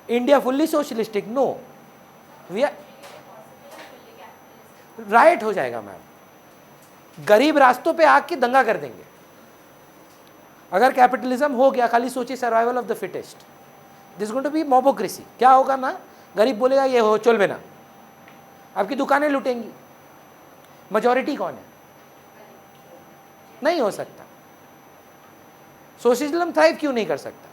India fully socialistic? No, we are right हो जाएगा ma'am, गरीब रास्तों पे आके दंगा कर देंगे अगर कैपिटलिज्म हो गया। खाली सोचिए, survival of the fittest, this going to be mobocracy. क्या होगा ना, गरीब बोलेगा ये हो चल बेना, आपकी दुकानें लूटेंगी। मेजॉरिटी कौन है? नहीं हो सकता। सोशलिज्म थ्राइव क्यों नहीं कर सकता?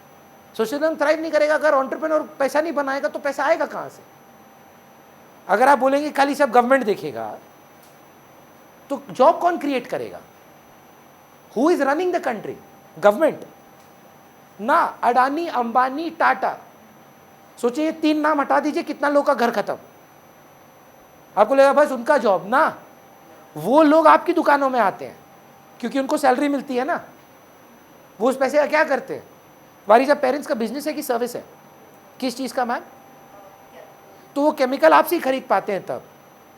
सोशलिज्म थ्राइव नहीं करेगा अगर एंटरप्रेन्योर पैसा नहीं बनाएगा, तो पैसा आएगा कहां से? अगर आप बोलेंगे खाली सब गवर्नमेंट देखेगा, तो जॉब कौन क्रिएट करेगा? Who is running the country? Government ना। अडानी, अंबानी, टाटा, सोचिए ये 3 नाम हटा दीजिए, कितना लोग का घर खत्म। आपको लगेगा बस उनका जॉब ना, वो लोग आपकी दुकानों में आते हैं क्योंकि उनको सैलरी मिलती है ना। वो उस पैसे का क्या करते हैं? हमारी जब पेरेंट्स का बिजनेस है कि सर्विस है? किस चीज का मैम? तो वो केमिकल आपसे ही खरीद पाते हैं तब,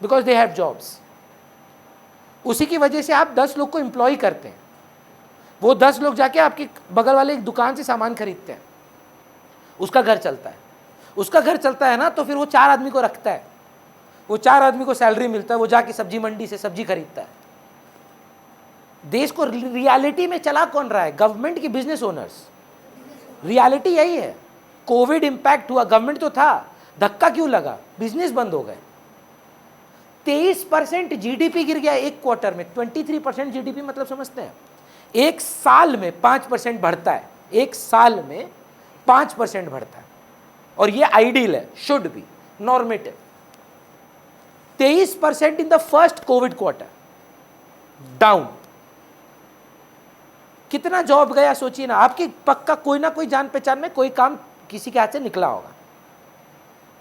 बिकॉज दे हैव जॉब्स। उसी की वजह से आप 10 लोग को एम्प्लॉय करते हैं, वो 10 लोग जाके आपकी बगल वाले एक दुकान से सामान खरीदते हैं, उसका घर चलता है। उसका घर चलता है ना, तो फिर वो 4 आदमी को रखता है, वो 4 आदमी को सैलरी मिलता है, वो जाके सब्जी मंडी से सब्जी खरीदता है। देश को रियलिटी में चला कौन रहा है? गवर्नमेंट की बिजनेस ओनर्स। रियलिटी यही है। कोविड इंपैक्ट हुआ, गवर्नमेंट तो था, धक्का क्यों लगा? बिजनेस बंद हो गए। 23% जीडीपी गिर गया एक क्वार्टर में। 23% जीडीपी मतलब समझते हैं? एक साल में 5% बढ़ता है, एक साल में 5% बढ़ता है, और ये आइडियल है, should be normative. 23% in the first Covid quarter, down. कितना जॉब गया सोचिए ना। आपकी पक्का कोई ना कोई जान पहचान में कोई काम किसी के हाथ से निकला होगा।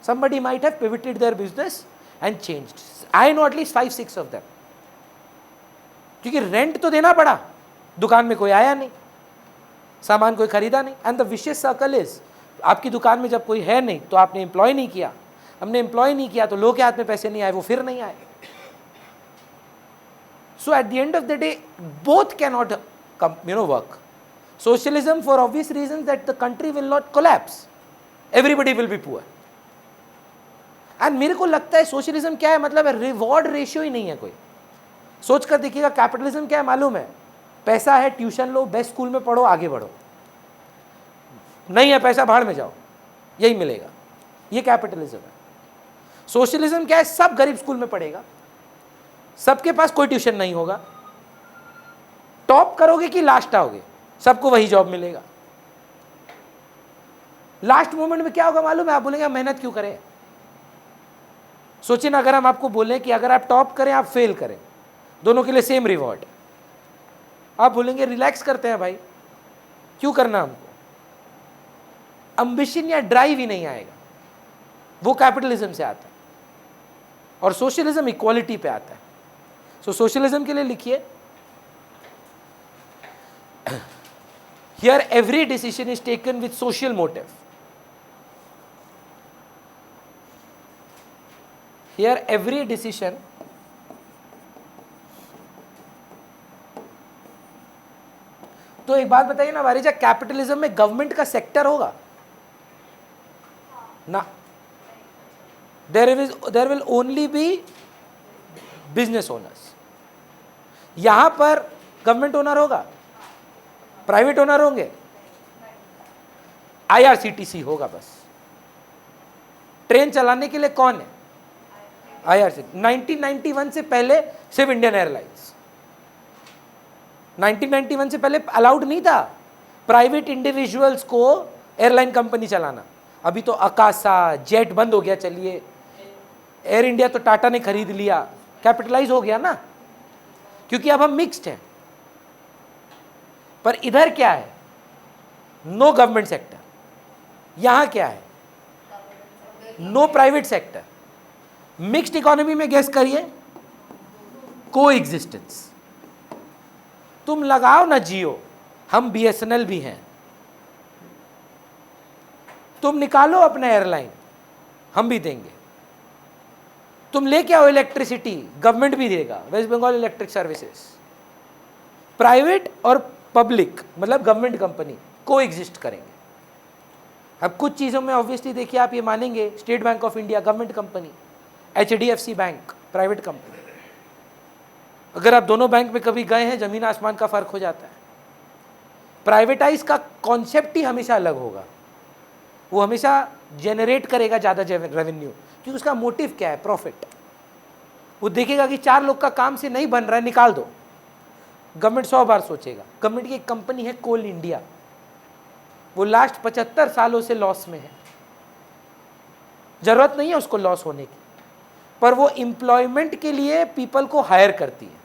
somebody might have pivoted their business and changed. I know at least 5-6 of them. क्योंकि रेंट तो देना पड़ा, दुकान में कोई आया नहीं, सामान कोई खरीदा नहीं। And the vicious circle is, आपकी दुकान में जब कोई है नहीं तो आपने एम्प्लॉय नहीं किया, हमने एम्प्लॉय नहीं किया तो लोग के हाथ में पैसे नहीं आए, वो फिर नहीं आए। So at the end of the day both can not work. Socialism, for obvious reasons, that the country will not collapse, everybody will be poor. And मेरे को लगता है सोशलिज्म क्या है, मतलब रिवॉर्ड रेशियो ही नहीं है कोई। सोच कर देखिएगा, कैपिटलिज्म क्या है मालूम है? पैसा है, ट्यूशन लो, बेस्ट स्कूल में पढ़ो, आगे बढ़ो। नहीं है पैसा, भाड़ में जाओ, यही मिलेगा। ये कैपिटलिज्म है। सोशलिज्म क्या है? सब गरीब स्कूल में पढ़ेगा, सबके पास कोई ट्यूशन नहीं होगा, टॉप करोगे कि लास्ट आओगे, सबको वही जॉब मिलेगा। लास्ट मोमेंट में क्या होगा मालूम है? आप बोलेंगे मेहनत क्यों करें। सोचिए ना, अगर हम आपको बोलें कि अगर आप टॉप करें, आप फेल करें, दोनों के लिए सेम रिवॉर्ड, आप बोलेंगे रिलैक्स करते हैं भाई, क्यों करना हमको? एम्बिशन या ड्राइव ही नहीं आएगा। वो कैपिटलिज्म से आता है, और सोशलिज्म इक्वालिटी पे आता है। सो सोशलिज्म के लिए लिखिए, here every decision is taken with social motive. Here every decision तो एक बात बताइए ना वारिजा, कैपिटलिज्म में गवर्नमेंट का सेक्टर होगा ना? There will only be business owners. यहां पर गवर्नमेंट ओनर होगा, प्राइवेट ओनर होंगे, आईआरसीटीसी होगा बस। ट्रेन चलाने के लिए कौन है? आईआरसीटीसी। 1991 से पहले सिर्फ इंडियन एयरलाइंस। 1991 से पहले अलाउड नहीं था प्राइवेट इंडिविजुअल्स को एयरलाइन कंपनी चलाना। अभी तो अकाशा, जेट बंद हो गया। चलिए, एयर इंडिया तो टाटा ने खरीद लिया, कैपिटलाइज हो गया ना, क्योंकि अब हम मिक्स्ड हैं। पर इधर क्या है? No government sector. यहां क्या है? No private sector. Mixed economy में गेस करिए, को एग्जिस्टेंस। तुम लगाओ ना जियो, हम बीएसएनएल भी हैं। तुम निकालो अपना एयरलाइन, हम भी देंगे। तुम लेके आओ इलेक्ट्रिसिटी, गवर्नमेंट भी देगा, West Bengal electric services. Private और पब्लिक मतलब गवर्नमेंट कंपनी को एग्जिस्ट करेंगे। अब कुछ चीज़ों में ऑब्वियसली देखिए, आप ये मानेंगे, state bank of India government company, HDFC bank private company. अगर आप दोनों बैंक में कभी गए हैं, ज़मीन आसमान का फ़र्क हो जाता है। प्राइवेटाइज का कॉन्सेप्ट ही हमेशा अलग होगा, वो हमेशा जेनरेट करेगा ज़्यादा रेवेन्यू, क्योंकि उसका मोटिव क्या है, प्रॉफिट। वो देखेगा कि 4 लोग का काम से नहीं बन रहा है, निकाल दो। गवर्नमेंट 100 बार सोचेगा। गवर्नमेंट की एक कंपनी है कोल इंडिया, वो लास्ट 75 सालों से लॉस में है। जरूरत नहीं है उसको लॉस होने की, पर वो एम्प्लॉयमेंट के लिए पीपल को हायर करती है।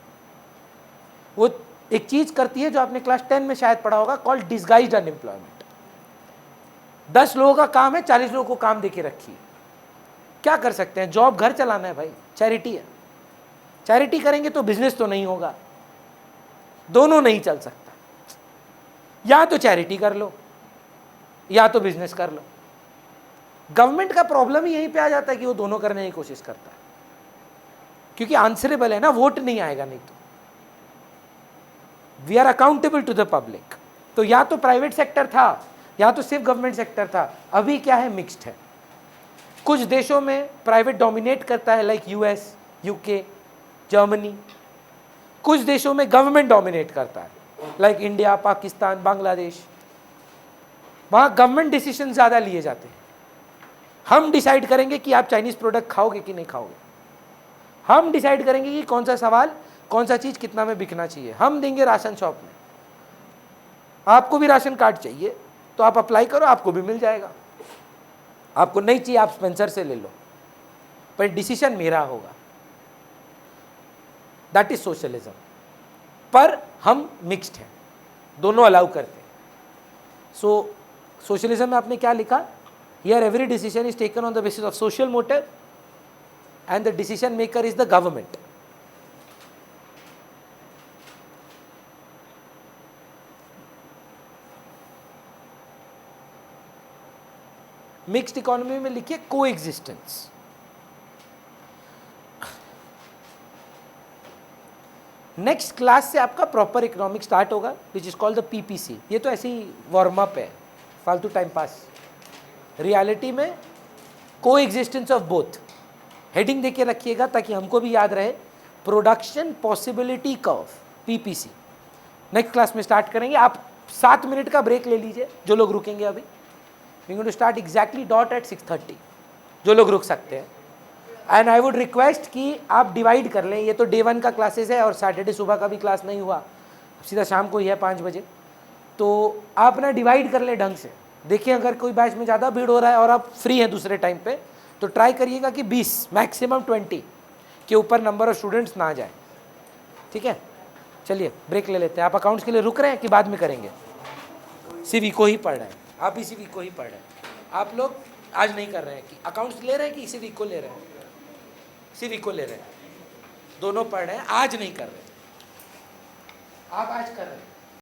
वो एक चीज करती है जो आपने क्लास 10 में शायद पढ़ा होगा, कॉल्ड डिस्गाइज्ड अनएम्प्लॉयमेंट। 10 लोगों का काम है, 40 लोगों को काम देके रखी है। क्या कर सकते हैं, जॉब घर चलाना है भाई, चैरिटी है। चैरिटी करेंगे तो बिजनेस तो नहीं होगा, दोनों नहीं चल सकता। या तो चैरिटी कर लो या तो बिजनेस कर लो। गवर्नमेंट का प्रॉब्लम ही यहीं पे आ जाता है कि वो दोनों करने की कोशिश करता है, क्योंकि आंसरेबल है ना, वोट नहीं आएगा नहीं तो। We are accountable to the public. तो या तो प्राइवेट सेक्टर था या तो सिर्फ गवर्नमेंट सेक्टर था। अभी क्या है, मिक्स्ड है। कुछ देशों में प्राइवेट डोमिनेट करता है, लाइक US, UK, जर्मनी। कुछ देशों में गवर्नमेंट डोमिनेट करता है, लाइक इंडिया, पाकिस्तान, बांग्लादेश। वहां गवर्नमेंट डिसीजन ज्यादा लिए जाते हैं। हम डिसाइड करेंगे कि आप चाइनीज प्रोडक्ट खाओगे कि नहीं खाओगे। हम डिसाइड करेंगे कि कौन सा सवाल, कौन सा चीज कितना में बिकना चाहिए। हम देंगे राशन शॉप में। आपको भी राशन कार्ड चाहिए तो आप अप्लाई करो, आपको भी मिल जाएगा। आपको नहीं चाहिए, आप स्पेंसर से ले लो, पर डिसीजन मेरा होगा। That is socialism. पर हम मिक्स्ड हैं, दोनों अलाउ करते हैं। सो सोशलिज्म में आपने क्या लिखा, here every decision is taken on the basis of social motive and the decision maker is the government. Mixed economy में लिखिए को एग्जिस्टेंस। नेक्स्ट क्लास से आपका प्रॉपर इकोनॉमिक स्टार्ट होगा, which is called the PPC। ये तो ऐसे ही warm up है, फालतू टाइम पास। रियलिटी में को एग्जिस्टेंस ऑफ बोथ हेडिंग देके रखिएगा ताकि हमको भी याद रहे। Production possibility curve, PPC। Next class में स्टार्ट करेंगे। आप 7 मिनट का ब्रेक ले लीजिए, जो लोग रुकेंगे अभी। We going to start exactly dot at 6:30, जो लोग रुक सकते हैं। एंड आई वुड रिक्वेस्ट कि आप डिवाइड कर लें। ये तो डे 1 का क्लासेस है और सैटरडे सुबह का भी क्लास नहीं हुआ, सीधा शाम को ही है 5 बजे। तो आप ना डिवाइड कर लें ढंग से। देखिए अगर कोई बैच में ज़्यादा भीड़ हो रहा है और आप फ्री हैं दूसरे टाइम पे, तो ट्राई करिएगा कि 20 मैक्सिमम 20 के ऊपर नंबर ऑफ स्टूडेंट्स ना जाए। ठीक है, चलिए ब्रेक ले लेते हैं। आप अकाउंट्स के लिए रुक रहे हैं कि बाद में करेंगे? CV को ही पढ़ रहे हैं, आप भी CV को ही पढ़ रहे हैं। आप लोग आज नहीं कर रहे हैं कि अकाउंट्स ले रहे हैं कि CV को ले रहे हैं? CV को ले रहे हैं, दोनों पढ़ रहे हैं, आज नहीं कर रहे। आप आज कर रहे हैं।